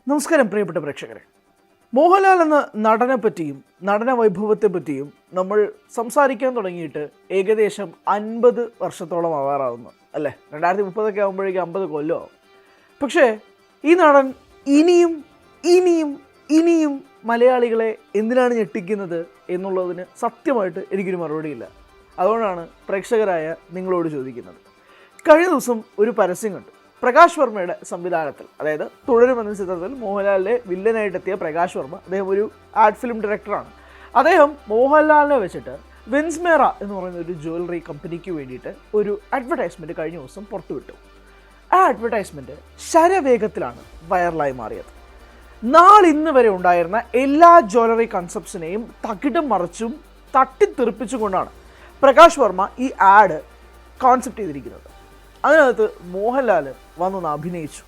നമസ്കാരം പ്രിയപ്പെട്ട പ്രേക്ഷകരെ. മോഹൻലാൽ എന്ന നടനെ പറ്റിയും നടന വൈഭവത്തെ പറ്റിയും നമ്മൾ സംസാരിക്കാൻ തുടങ്ങിയിട്ട് ഏകദേശം 50 വർഷത്തോളം ആവാറാവുന്നു അല്ലേ. 2030 ആകുമ്പോഴേക്കും 50 കൊല്ലമാവും. പക്ഷേ ഈ നടൻ ഇനിയും ഇനിയും ഇനിയും മലയാളികളെ എന്തിനാണ് ഞെട്ടിക്കുന്നത് എന്നുള്ളതിന് സത്യമായിട്ട് എനിക്കൊരു മറുപടിയില്ല. അതുകൊണ്ടാണ് പ്രേക്ഷകരായ നിങ്ങളോട് ചോദിക്കുന്നത്. കഴിഞ്ഞ ദിവസം ഒരു പരസ്യം കണ്ടു. പ്രകാശ് വർമ്മയുടെ സംവിധാനത്തിൽ, അതായത് തുടരുമെന്ന ചിത്രത്തിൽ മോഹൻലാലിലെ വില്ലനായിട്ടെത്തിയ പ്രകാശ് വർമ്മ, അദ്ദേഹം ഒരു ആർട്ട് ഫിലിം ഡയറക്ടറാണ്. അദ്ദേഹം മോഹൻലാലിനെ വെച്ചിട്ട് വിൻസ്മേറ എന്ന് പറയുന്ന ഒരു ജ്വല്ലറി കമ്പനിക്ക് വേണ്ടിയിട്ട് ഒരു അഡ്വർടൈസ്മെൻറ്റ് കഴിഞ്ഞ ദിവസം പുറത്തുവിട്ടു. ആ അഡ്വർടൈസ്മെൻറ്റ് ശരവേഗത്തിലാണ് വൈറലായി മാറിയത്. നാളിന്ന് വരെ ഉണ്ടായിരുന്ന എല്ലാ ജ്വല്ലറി കൺസെപ്റ്റ്സിനെയും തകിടം മറിച്ചും തട്ടിത്തെറിപ്പിച്ചുകൊണ്ടാണ് പ്രകാശ് വർമ്മ ഈ ആഡ് കോൺസെപ്റ്റ് ചെയ്തിരിക്കുന്നത്. അതിനകത്ത് മോഹൻലാൽ വന്നൊന്ന് അഭിനയിച്ചു,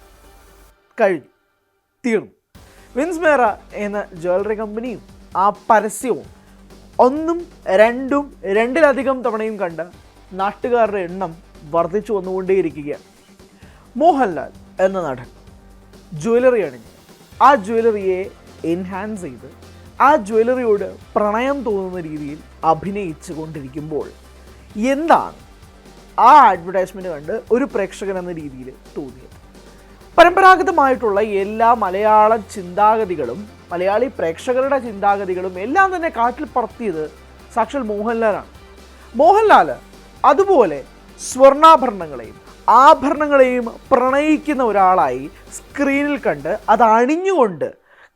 കഴിഞ്ഞു, തീർന്നു. വിൻസ്മേറ എന്ന ജ്വല്ലറി കമ്പനിയും ആ പരസ്യവും ഒന്നും രണ്ടിലധികം തവണയും കണ്ട നാട്ടുകാരുടെ എണ്ണം വർദ്ധിച്ചു വന്നുകൊണ്ടേയിരിക്കുകയാണ്. മോഹൻലാൽ എന്ന നടൻ ജ്വല്ലറി അണിഞ്ഞ് ആ ജ്വല്ലറിയെ എൻഹാൻസ് ചെയ്ത് ആ ജ്വല്ലറിയോട് പ്രണയം തോന്നുന്ന രീതിയിൽ അഭിനയിച്ചു കൊണ്ടിരിക്കുമ്പോൾ എന്താണ് ആ അഡ്വർടൈസ്മെൻറ്റ് കണ്ട് ഒരു പ്രേക്ഷകൻ എന്ന രീതിയിൽ തോന്നിയത്? പരമ്പരാഗതമായിട്ടുള്ള എല്ലാ മലയാള ചിന്താഗതികളും മലയാളി പ്രേക്ഷകരുടെ ചിന്താഗതികളും എല്ലാം തന്നെ കാറ്റിൽ പറത്തിയത് സാക്ഷാൽ മോഹൻലാലാണ്. മോഹൻലാൽ അതുപോലെ സ്വർണ്ണാഭരണങ്ങളെയും ആഭരണങ്ങളെയും പ്രണയിക്കുന്ന ഒരാളായി സ്ക്രീനിൽ കണ്ട് അത് അണിഞ്ഞുകൊണ്ട്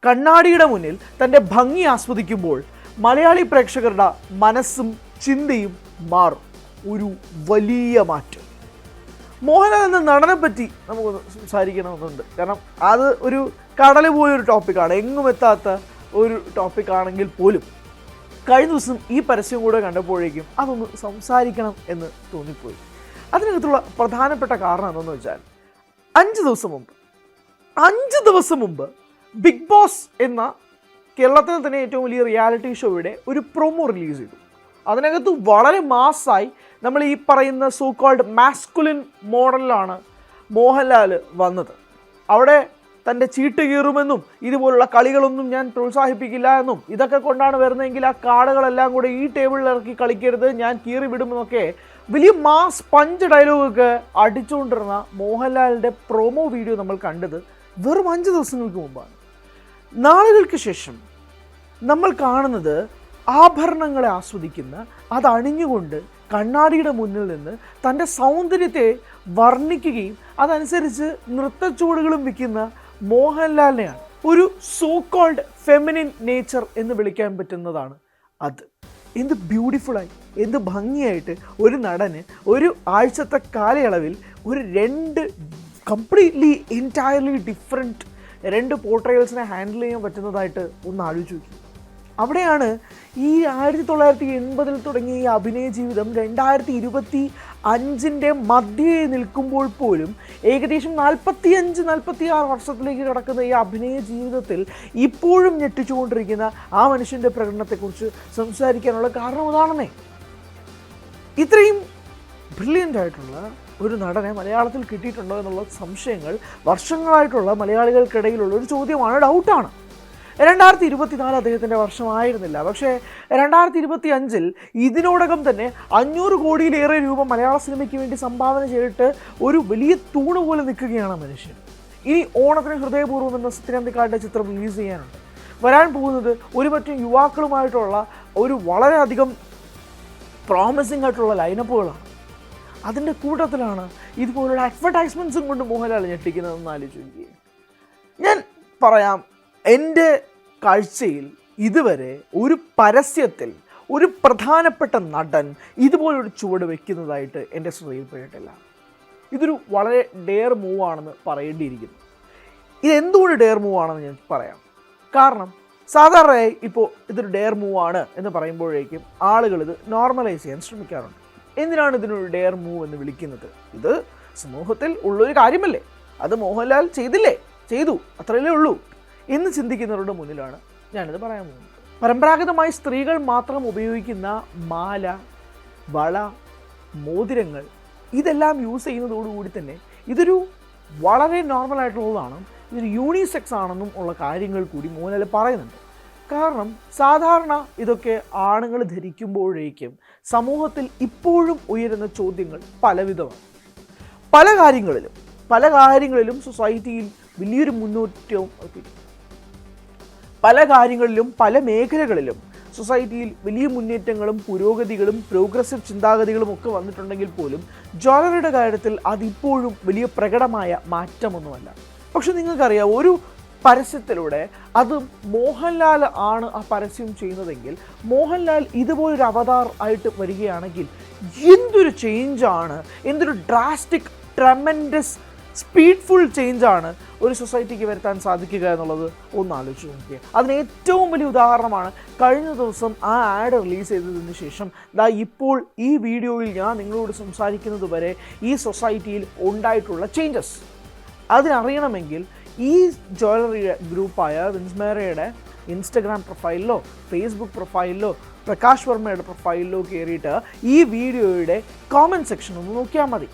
കണ്ണാടിയുടെ മുന്നിൽ തൻ്റെ ഭംഗി ആസ്വദിക്കുമ്പോൾ മലയാളി പ്രേക്ഷകരുടെ മനസ്സും ചിന്തയും മാറും. ഒരു വലിയ മാറ്റം. മോഹൻലാൽ എന്ന നടനെ പറ്റി നമുക്കൊന്ന് സംസാരിക്കണമെന്നുണ്ട്. കാരണം അത് ഒരു കടൽ പോയൊരു ടോപ്പിക്കാണ്, എങ്ങും എത്താത്ത ഒരു ടോപ്പിക്കാണെങ്കിൽ പോലും കഴിഞ്ഞ ദിവസം ഈ പരസ്യം കൂടെ കണ്ടപ്പോഴേക്കും അതൊന്ന് സംസാരിക്കണം എന്ന് തോന്നിപ്പോയി. അതിനകത്തുള്ള പ്രധാനപ്പെട്ട കാരണം എന്തെന്ന് വെച്ചാൽ 5 ദിവസം മുമ്പ് ബിഗ് ബോസ് എന്ന കേരളത്തിലെ തന്നെ ഏറ്റവും വലിയ റിയാലിറ്റി ഷോയുടെ ഒരു പ്രൊമോ റിലീസ് ചെയ്തു. അതിനകത്ത് വളരെ മാസ്സായി നമ്മൾ ഈ പറയുന്ന സോ കോൾഡ് മാസ്കുലിൻ മോഡലിലാണ് മോഹൻലാൽ വന്നത്. അവിടെ തൻ്റെ ചീട്ട് കീറുമെന്നും ഇതുപോലുള്ള കളികളൊന്നും ഞാൻ പ്രോത്സാഹിപ്പിക്കില്ല എന്നും ഇതൊക്കെ കൊണ്ടാണ് വരുന്നതെങ്കിൽ ആ കാർഡുകളെല്ലാം കൂടെ ഈ ടേബിളിൽ ഇറക്കി കളിക്കരുത്, ഞാൻ കീറി വിടുമെന്നൊക്കെ വലിയ മാസ് പഞ്ച് ഡയലോഗൊക്കെ അടിച്ചുകൊണ്ടിരുന്ന മോഹൻലാലിൻ്റെ പ്രൊമോ വീഡിയോ നമ്മൾ കണ്ടത് വെറും 5 ദിവസങ്ങൾക്ക് മുമ്പാണ്. നാളുകൾക്ക് ശേഷം നമ്മൾ കാണുന്നത് ആഭരണങ്ങളെ ആസ്വദിക്കുന്ന, അത് അണിഞ്ഞുകൊണ്ട് കണ്ണാടിയുടെ മുന്നിൽ നിന്ന് തൻ്റെ സൗന്ദര്യത്തെ വർണ്ണിക്കുകയും അതനുസരിച്ച് നൃത്തച്ചുവടുകളും വയ്ക്കുന്ന മോഹൻലാലിനെയാണ്. ഒരു സോ കോൾഡ് ഫെമിനിൻ നേച്ചർ എന്ന് വിളിക്കാൻ പറ്റുന്നതാണ് അത്. എന്ത് ബ്യൂട്ടിഫുള്ളായി, എന്ത് ഭംഗിയായിട്ട് ഒരു നടന് ഒരു ആഴ്ചത്തെ കാലയളവിൽ ഒരു 2 കംപ്ലീറ്റ്ലി എൻറ്റയർലി ഡിഫറെൻറ്റ് 2 പോർട്രയൽസിനെ ഹാൻഡിൽ ചെയ്യാൻ പറ്റുന്നതായിട്ട് ഒന്ന് ആലോചിച്ച് നോക്കി. അവിടെയാണ് ഈ 1980 തുടങ്ങിയ ഈ അഭിനയ ജീവിതം 2025 മധ്യേ നിൽക്കുമ്പോൾ പോലും ഏകദേശം 45-46 വർഷത്തിലേക്ക് കിടക്കുന്ന ഈ അഭിനയ ജീവിതത്തിൽ ഇപ്പോഴും ഞെട്ടിച്ചുകൊണ്ടിരിക്കുന്ന ആ മനുഷ്യൻ്റെ പ്രകടനത്തെക്കുറിച്ച് സംസാരിക്കാനുള്ള കാരണം അതാണെന്നേ. ഇത്രയും ബ്രില്യൻ്റ് ആയിട്ടുള്ള ഒരു നടനെ മലയാളത്തിൽ കിട്ടിയിട്ടുണ്ടോ എന്നുള്ള സംശയങ്ങൾ വർഷങ്ങളായിട്ടുള്ള മലയാളികൾക്കിടയിലുള്ള ഒരു ചോദ്യമാണ്, ഡൗട്ടാണ്. 2024 അദ്ദേഹത്തിൻ്റെ വർഷമായിരുന്നില്ല. പക്ഷേ 2025 ഇതിനോടകം തന്നെ 500 കോടിയിലേറെ രൂപ മലയാള സിനിമയ്ക്ക് വേണ്ടി സംഭാവന ചെയ്തിട്ട് ഒരു വലിയ തൂണ് പോലെ നിൽക്കുകയാണ് മനുഷ്യൻ. ഇനി ഓണത്തിന് ഹൃദയപൂർവ്വം എന്ന സത്യനന്ദിക്കാടിൻ്റെ ചിത്രം റിലീസ് ചെയ്യാനുണ്ട്. വരാൻ പോകുന്നത് ഒരുപറ്റം യുവാക്കളുമായിട്ടുള്ള ഒരു വളരെയധികം പ്രോമിസിംഗ് ആയിട്ടുള്ള ലൈനപ്പുകളാണ്. അതിൻ്റെ കൂട്ടത്തിലാണ് ഇതുപോലുള്ള അഡ്വർടൈസ്മെൻറ്റ്സും കൊണ്ട് മോഹൻലാൽ ഞെട്ടിക്കുന്നതെന്ന് ആലോചിക്കുക. ഞാൻ പറയാം, എൻ്റെ കാഴ്ചയിൽ ഇതുവരെ ഒരു പരസ്യത്തിൽ ഒരു പ്രധാനപ്പെട്ട നടൻ ഇതുപോലൊരു ചുവട് വയ്ക്കുന്നതായിട്ട് എൻ്റെ ശ്രദ്ധയിൽപ്പെട്ടിട്ടില്ല. ഇതൊരു വളരെ ഡെയർ മൂവാണെന്ന് പറയേണ്ടിയിരിക്കുന്നു. ഇതെന്തുകൊണ്ട് ഡെയർ മൂവാണെന്ന് ഞാൻ പറയാം. കാരണം സാധാരണയായി ഇപ്പോൾ ഇതൊരു ഡെയർ മൂവാണ് എന്ന് പറയുമ്പോഴേക്കും ആളുകൾ ഇത് നോർമലൈസ് ചെയ്യാൻ ശ്രമിക്കാറുണ്ട്. എന്തിനാണ് ഇതിനൊരു ഡെയർ മൂവ് എന്ന് വിളിക്കുന്നത്? ഇത് സമൂഹത്തിൽ ഉള്ളൊരു കാര്യമല്ലേ, അത് മോഹൻലാൽ ചെയ്തു അത്രയല്ലേ ഉള്ളൂ എന്ന് ചിന്തിക്കുന്നവരുടെ മുന്നിലാണ് ഞാനിത് പറയാൻ പോകുന്നത്. പരമ്പരാഗതമായി സ്ത്രീകൾ മാത്രം ഉപയോഗിക്കുന്ന മാല, വള, മോതിരങ്ങൾ ഇതെല്ലാം യൂസ് ചെയ്യുന്നതോടുകൂടി തന്നെ ഇതൊരു വളരെ നോർമൽ ആയിട്ടുള്ളതാണ്. ഇതൊരു യൂണിസെക്സ് ആണെന്നും ഉള്ള കാര്യങ്ങൾ കൂടി മോഹൻലാൽ പറയുന്നുണ്ട്. കാരണം സാധാരണ ഇതൊക്കെ ആണുങ്ങൾ ധരിക്കുമ്പോഴേക്കും സമൂഹത്തിൽ ഇപ്പോഴും ഉയരുന്ന ചോദ്യങ്ങൾ പലവിധമാണ്. പല കാര്യങ്ങളിലും സൊസൈറ്റിയിൽ വലിയൊരു മുന്നേറ്റവും പല മേഖലകളിലും സൊസൈറ്റിയിൽ വലിയ മുന്നേറ്റങ്ങളും പുരോഗതികളും പ്രോഗ്രസീവ് ചിന്താഗതികളും ഒക്കെ വന്നിട്ടുണ്ടെങ്കിൽ പോലും ജ്വല്ലറിയുടെ കാര്യത്തിൽ അതിപ്പോഴും വലിയ പ്രകടമായ മാറ്റമൊന്നുമല്ല. പക്ഷെ നിങ്ങൾക്കറിയാം, ഒരു പരസ്യത്തിലൂടെ അത് മോഹൻലാൽ ആണ് ആ പരസ്യം ചെയ്യുന്നതെങ്കിൽ, മോഹൻലാൽ ഇതുപോലൊരു അവതാർ ആയിട്ട് വരികയാണെങ്കിൽ എന്തൊരു ചേഞ്ചാണ്, എന്തൊരു ഡ്രാസ്റ്റിക് ട്രെമൻഡസ് സ്പീഡ്ഫുൾ ചേഞ്ചാണ് ഒരു സൊസൈറ്റിക്ക് വരുത്താൻ സാധിക്കുക എന്നുള്ളത് ഒന്ന് ആലോചിച്ച് നോക്കുക. അതിന് ഏറ്റവും വലിയ ഉദാഹരണമാണ് കഴിഞ്ഞ ദിവസം ആ ആഡ് റിലീസ് ചെയ്തതിന് ശേഷം ഇപ്പോൾ ഈ വീഡിയോയിൽ ഞാൻ നിങ്ങളോട് സംസാരിക്കുന്നത് വരെ ഈ സൊസൈറ്റിയിൽ ഉണ്ടായിട്ടുള്ള ചേഞ്ചസ്. അതിനറിയണമെങ്കിൽ ഈ ജ്വല്ലറി ഗ്രൂപ്പായ വിൻസ്മേറയുടെ ഇൻസ്റ്റഗ്രാം പ്രൊഫൈലിലോ ഫേസ്ബുക്ക് പ്രൊഫൈലിലോ പ്രകാശ് വർമ്മയുടെ പ്രൊഫൈലിലോ കയറിയിട്ട് ഈ വീഡിയോയുടെ കോമൻറ്റ് സെക്ഷൻ ഒന്ന് നോക്കിയാൽ മതി.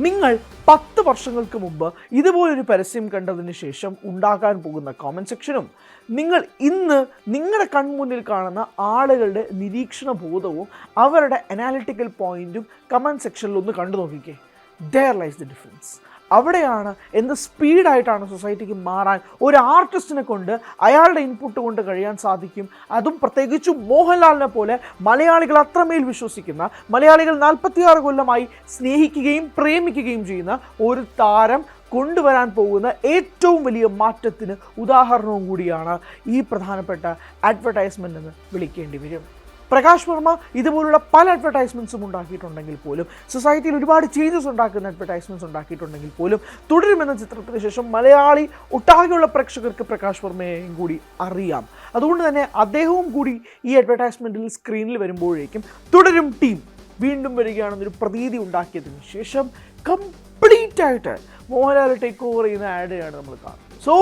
നിങ്ങൾ 10 വർഷങ്ങൾക്ക് മുമ്പ് ഇതുപോലൊരു പരസ്യം കണ്ടതിന് ശേഷം ഉണ്ടാകാൻ പോകുന്ന കോമൻറ്റ് സെക്ഷനും നിങ്ങൾ ഇന്ന് നിങ്ങളുടെ കൺമുന്നിൽ കാണുന്ന ആളുകളുടെ നിരീക്ഷണ ബോധവും അവരുടെ അനാലിറ്റിക്കൽ പോയിൻറ്റും കമൻറ്റ് സെക്ഷനിൽ ഒന്ന് കണ്ടു നോക്കിക്കേ. There lies the difference. അവിടെയാണ് എന്ത് സ്പീഡായിട്ടാണ് സൊസൈറ്റിക്ക് മാറാൻ ഒരു ആർട്ടിസ്റ്റിനെ കൊണ്ട് അയാളുടെ ഇൻപുട്ട് കൊണ്ട് കഴിയാൻ സാധിക്കും. അതും പ്രത്യേകിച്ചും മോഹൻലാലിനെ പോലെ മലയാളികൾ അത്രമേൽ വിശ്വസിക്കുന്ന, മലയാളികൾ 46 കൊല്ലമായി സ്നേഹിക്കുകയും പ്രേമിക്കുകയും ചെയ്യുന്ന ഒരു താരം കൊണ്ടുവരാൻ പോകുന്ന ഏറ്റവും വലിയ മാറ്റത്തിന് ഉദാഹരണവും കൂടിയാണ് ഈ പ്രധാനപ്പെട്ട അഡ്വർടൈസ്മെൻ്റ് എന്ന് വിളിക്കേണ്ടി വരും. പ്രകാശ് വർമ്മ ഇതുപോലുള്ള പല അഡ്വർടൈസ്മെൻറ്റ്സും ഉണ്ടാക്കിയിട്ടുണ്ടെങ്കിൽ പോലും, സൊസൈറ്റിയിൽ ഒരുപാട് ചേഞ്ചസ് ഉണ്ടാക്കുന്ന അഡ്വർടൈസ്മെൻറ്റ്സ് ഉണ്ടാക്കിയിട്ടുണ്ടെങ്കിൽ പോലും, തുടരുമെന്ന ചിത്രത്തിന് ശേഷം മലയാളി ഒട്ടാകെയുള്ള പ്രേക്ഷകർക്ക് പ്രകാശ് വർമ്മയെയും കൂടി അറിയാം. അതുകൊണ്ട് തന്നെ അദ്ദേഹവും കൂടി ഈ അഡ്വർടൈസ്മെൻറ്റിൽ സ്ക്രീനിൽ വരുമ്പോഴേക്കും തുടരും ടീം വീണ്ടും വരികയാണെന്നൊരു പ്രതീതി ഉണ്ടാക്കിയതിന് ശേഷം കംപ്ലീറ്റ് ആയിട്ട് മോഹൻലാൽ ടേക്ക് ഓവർ ചെയ്യുന്ന ആഡാണ് നമ്മൾ കാണുന്നത്. സോ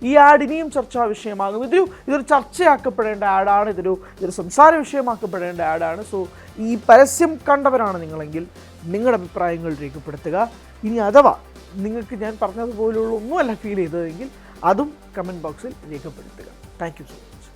ഈ ആഡ് ഇനിയും ചർച്ചാ വിഷയമാകും. ഇതൊരു ചർച്ചയാക്കപ്പെടേണ്ട ആഡാണ്, ഇതൊരു സംസാര വിഷയമാക്കപ്പെടേണ്ട ആഡാണ്. സോ ഈ പരസ്യം കണ്ടവരാണ് നിങ്ങളെങ്കിൽ നിങ്ങളുടെ അഭിപ്രായങ്ങൾ രേഖപ്പെടുത്തുക. ഇനി അഥവാ നിങ്ങൾക്ക് ഞാൻ പറഞ്ഞതുപോലുള്ള ഒന്നുമല്ല ഫീൽ ചെയ്തതെങ്കിൽ അതും കമൻറ്റ് ബോക്സിൽ രേഖപ്പെടുത്തുക. Thank you so much.